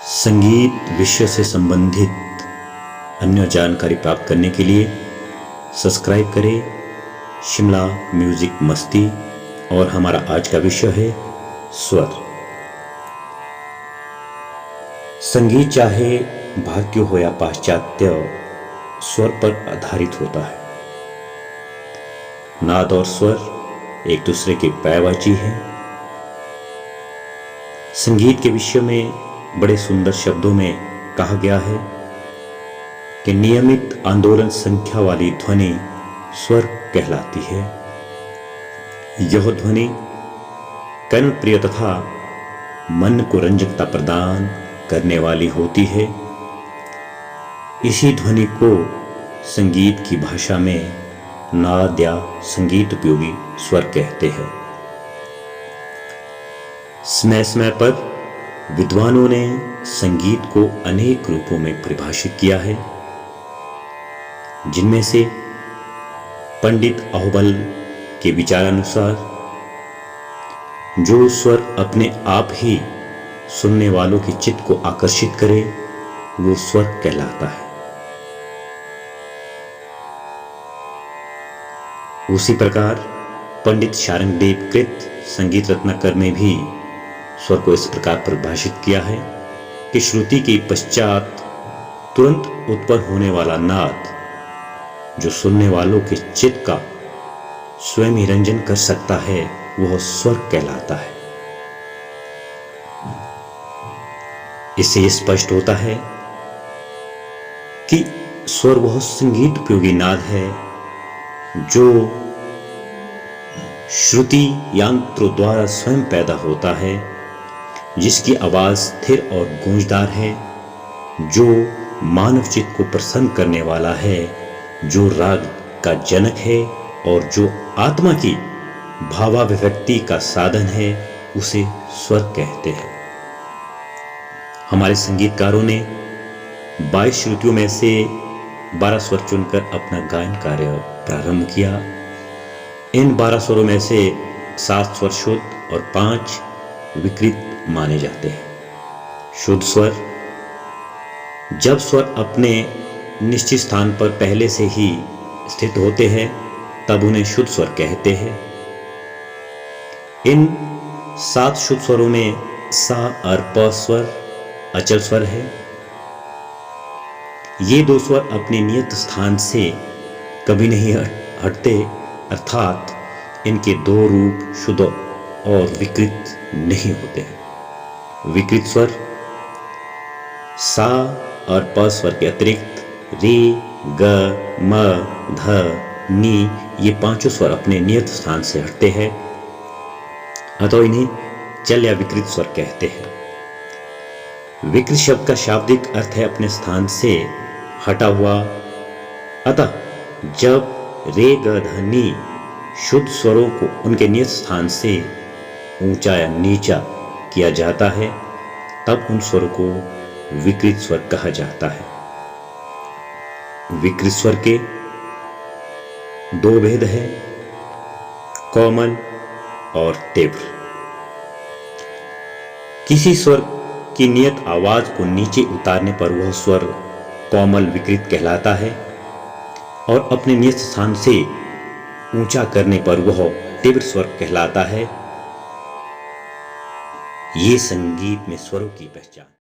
संगीत विषय से संबंधित अन्य जानकारी प्राप्त करने के लिए सब्सक्राइब करें शिमला म्यूजिक मस्ती। और हमारा आज का विषय है स्वर। संगीत चाहे भारतीय हो या पाश्चात्य, स्वर पर आधारित होता है। नाद और स्वर एक दूसरे के पर्यायवाची हैं। संगीत के विषय में बड़े सुंदर शब्दों में कहा गया है कि नियमित आंदोलन संख्या वाली ध्वनि स्वर कहलाती है। यह ध्वनि कर्ण प्रिय तथा मन को रंजकता प्रदान करने वाली होती है। इसी ध्वनि को संगीत की भाषा में नाद या संगीत उपयोगी स्वर कहते हैं। समय समय पर विद्वानों ने संगीत को अनेक रूपों में परिभाषित किया है, जिनमें से पंडित अहोबल के विचारानुसार जो स्वर अपने आप ही सुनने वालों के चित्त को आकर्षित करे वो स्वर कहलाता है। उसी प्रकार पंडित शारंगदेव कृत संगीत रत्नाकर में भी स्वर को इस प्रकार परिभाषित किया है कि श्रुति के पश्चात तुरंत उत्पन्न होने वाला नाद जो सुनने वालों के चित्त का स्वयं ही रंजन कर सकता है वह स्वर कहलाता है। इससे स्पष्ट होता है कि स्वर वह संगीत उपयोगी नाद है जो श्रुति यंत्रों द्वारा स्वयं पैदा होता है, जिसकी आवाज स्थिर और गूंजदार है, जो मानव चित्त को प्रसन्न करने वाला है, जो राग का जनक है और जो आत्मा की भावाभिव्यक्ति का साधन है, उसे स्वर कहते हैं। हमारे संगीतकारों ने 22 श्रुतियों में से 12 स्वर चुनकर अपना गायन कार्य प्रारंभ किया। इन 12 स्वरों में से 7 स्वर शुद्ध और 5 विकृत माने जाते हैं। शुद्ध स्वर, जब स्वर अपने निश्चित स्थान पर पहले से ही स्थित होते हैं तब उन्हें शुद्ध स्वर कहते हैं। इन 7 शुद्ध स्वरों में सा और प स्वर अचल स्वर है। ये 2 स्वर अपने नियत स्थान से कभी नहीं हटते, अर्थात इनके 2 रूप शुद्ध और विकृत नहीं होते हैं। विकृत स्वर सा और प स्वर के अतिरिक्त रे, ग, म, ध, नी ये 5 स्वर अपने नियत स्थान से हटते हैं, अतः इन्हें चल या विकृत स्वर कहते हैं। विकृत शब्द का शाब्दिक अर्थ है अपने स्थान से हटा हुआ। अतः जब रे, ग, ध, नी शुद्ध स्वरों को उनके नियत स्थान से ऊंचा या नीचा किया जाता है तब उन स्वरों को विकृत स्वर कहा जाता है। विकृत स्वर के 2 भेद हैं, कोमल और तीव्र। किसी स्वर की नियत आवाज को नीचे उतारने पर वह स्वर कोमल विकृत कहलाता है और अपने नियत स्थान से ऊंचा करने पर वह तीव्र स्वर कहलाता है। ये संगीत में स्वरों की पहचान।